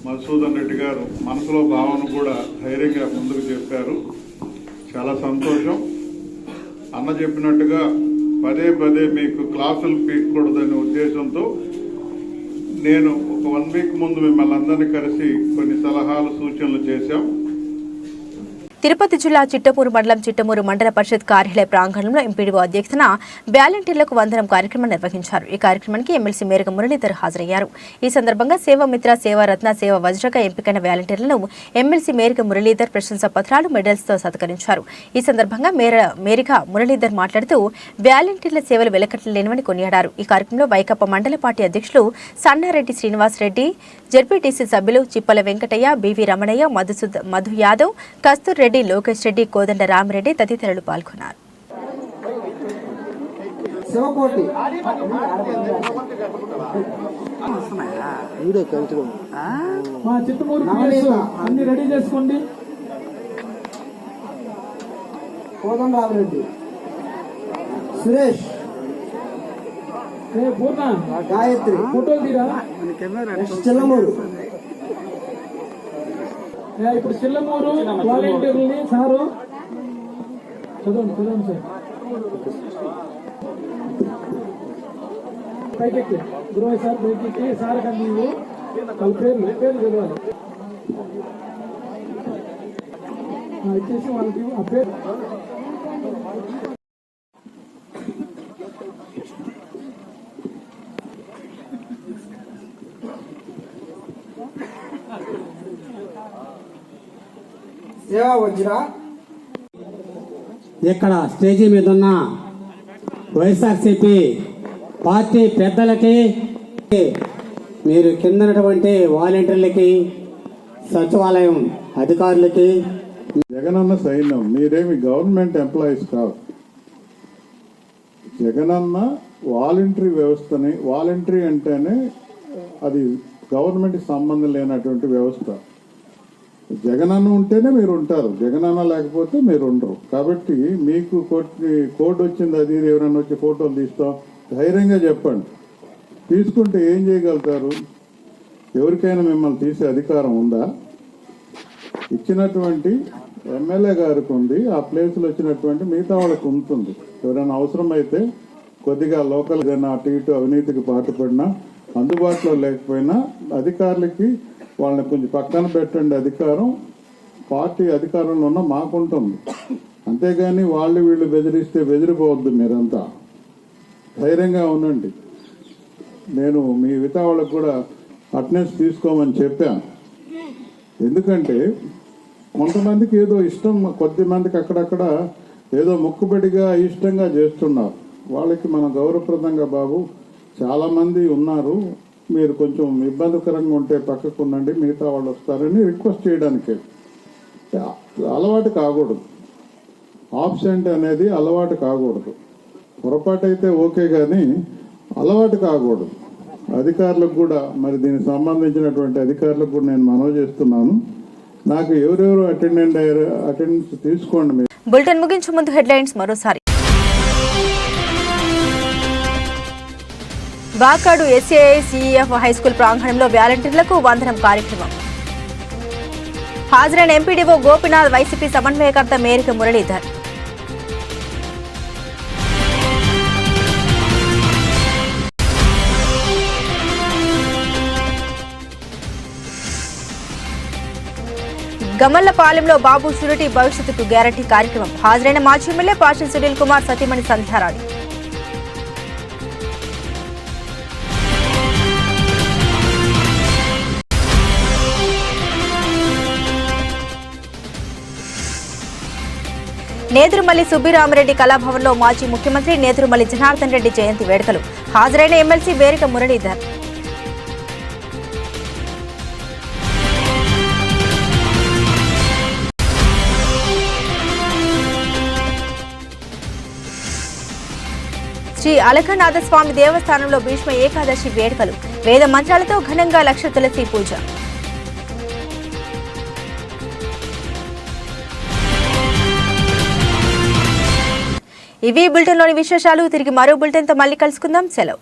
F: మధుసూదన్ రెడ్డి గారు మనసులో భావన కూడా ధైర్యంగా ముందుకు చెప్పారు. చాలా సంతోషం. అన్న చెప్పినట్టుగా పదే పదే మీకు క్లాసులు పీకకూడదనే ఉద్దేశంతో నేను ఒక 1 వీక్ ముందు మిమ్మల్ని అందరినీ కలిసి కొన్ని సలహాలు, సూచనలు చేశాం.
A: తిరుపతి జిల్లా చిట్టమూరు మండలం చిట్టమూరు మండల పరిషత్ కార్యాలయ ప్రాంగణంలో ఎంపీడీఓ అధ్యక్షతన వాలంటీర్లకు వందనం కార్యక్రమం నిర్వహించారు. ఈ కార్యక్రమానికి ఎమ్మెల్సీ మేరక మురళీధర్ హాజరయ్యారు. ఈ సందర్భంగా సేవామిత్ర, సేవారత్న, సేవా వజ్రగా ఎంపికైన వాలంటీర్లను ఎమ్మెల్సీ మేరక మురళీధర్ ప్రశంసా పత్రాలు, మెడల్స్తో సత్కరించారు. ఈ సందర్భంగా మేరక మురళీధర్ మాట్లాడుతూ వాలంటీర్ల సేవలు వెలకట్టలేనివని కొనియాడారు. ఈ కార్యక్రమంలో వైకాపా మండల పార్టీ అధ్యక్షులు సన్నారెడ్డి శ్రీనివాస్ రెడ్డి, జెడ్పీటీసీ సభ్యులు చిప్పల వెంకటయ్య, బివి రమణయ్య, మధు యాదవ్, కస్తూర్ రెడ్డి, లోకేష్ రెడ్డి, కోదండ రామిరెడ్డి తదితరులు పాల్గొన్నారు.
D: అన్ని రెడీ చేసుకోండి.
M: కోదండ రామిరెడ్డి, సురేష్,
D: పూర్ణ,
M: గాయత్రి,
D: ఫోటోలు తీరా.
M: చిల్లమూరు.
D: ఇప్పుడు చిల్లమూరు వాలంటీర్లని సారు చదవండి సార్. పైకెక్కి గురువు సార్ పైకెక్కి సార్ కానీ వాళ్ళ పేర్లు చదవాలి. ఇచ్చేసి వాళ్ళకి ఆ పేరు
M: సేవా వజ్రా.
N: ఇక్కడ స్టేజీ మీద ఉన్న వైఎస్ఆర్సీపీ పార్టీ పెద్దలకి, మీరు కిందనటువంటి వాలంటీర్లకి, సచివాలయం అధికారులకి,
F: జగనన్న సైన్యం, మీరేమి గవర్నమెంట్ ఎంప్లాయీస్ కాదు. జగనన్న వాలంటరీ వ్యవస్థని, వాలంటరీ అంటేనే అది గవర్నమెంట్కి సంబంధం లేనటువంటి వ్యవస్థ. జగనన్న ఉంటేనే మీరు ఉంటారు, జగనన్న లేకపోతే మీరు ఉండరు. కాబట్టి మీకు కోడ్ వచ్చింది, అది ఎవరైనా వచ్చి ఫోటోలు తీస్తాం, ధైర్యంగా చెప్పండి. తీసుకుంటే ఏం చేయగలుగుతారు? ఎవరికైనా మిమ్మల్ని తీసే అధికారం ఉందా? ఇచ్చినటువంటి ఎమ్మెల్యే గారికి ఉంది, ఆ ప్లేస్లో వచ్చినటువంటి మిగతా వాళ్ళకు ఉంటుంది. ఎవరైనా అవసరమైతే కొద్దిగా లోకల్ ఏదైనా అటు ఇటు అవినీతికి పాటుపడినా, అందుబాటులో లేకపోయినా అధికారులకి వాళ్ళని కొంచెం పక్కన పెట్టండి. అధికారం పార్టీ అధికారంలో ఉన్న మాకుంటుంది. అంతేగాని వాళ్ళు వీళ్ళు బెదిరిస్తే బెదిరిపోవద్దు. మీరంతా ధైర్యంగా ఉండండి. నేను మీ మిగతా వాళ్ళకు కూడా అటెండెన్స్ తీసుకోమని చెప్పాను. ఎందుకంటే కొంతమందికి ఏదో ఇష్టం, కొద్ది మందికి అక్కడక్కడ ఏదో మొక్కుబడిగా ఇష్టంగా చేస్తున్నారు. వాళ్ళకి మనం గౌరవప్రదంగా, బాబు చాలామంది ఉన్నారు, మీరు కొంచెం ఇబ్బందికరంగా ఉంటే పక్కకు ఉండండి, మిగతా వాళ్ళు వస్తారని రిక్వెస్ట్ చేయడానికి. అలవాటు కాకూడదు, ఆబ్సెంట్ అనేది అలవాటు కాకూడదు. పొరపాటు అయితే ఓకే, కానీ అలవాటు కాకూడదు. అధికారులకు కూడా, మరి దీనికి సంబంధించినటువంటి అధికారులకు కూడా నేను మనవి చేస్తున్నాను, నాకు ఎవరెవరు అటెండెన్స్ తీసుకోండి. మీరు
A: బులెటిన్ ముగించే ముందు హెడ్లైన్స్ మరోసారి. వాకాడు ఎస్ఏఐ సిఈఎఫ్ హైస్కూల్ ప్రాంగణంలో వాలంటీర్లకు వందనం కార్యక్రమం. హాజరైన ఎంపీడీఓ గోపినాథ్, వైసీపీ సమన్వయకర్త మేరక మురళీధర్. గమల్లపాలెంలో బాబు షూరిటీ భవిష్యత్తుకు గ్యారంటీ కార్యక్రమం. హాజరైన మాజీ ఎమ్మెల్యే పాషం సునీల్ కుమార్, సతీమణి సంధ్యారాణి. నేదురుమల్లి సుబ్బిరామిరెడ్డి కళాభవన్లో మాజీ ముఖ్యమంత్రి నేదురుమల్లి జనార్దన్ రెడ్డి జయంతి వేడుకలు. హాజరైన ఎమ్మెల్సీ మేరక మురళీధర్. శ్రీ అలకనాథ స్వామి దేవస్థానంలో భీష్మ ఏకాదశి వేడుకలు వేద మంత్రాలతో ఘనంగా లక్ష తులసి పూజ. ఇవి బులెటిన్లోని విశేషాలు. తిరిగి మరో బులెటిన్తో మళ్ళీ కలుసుకుందాం. సెలవు.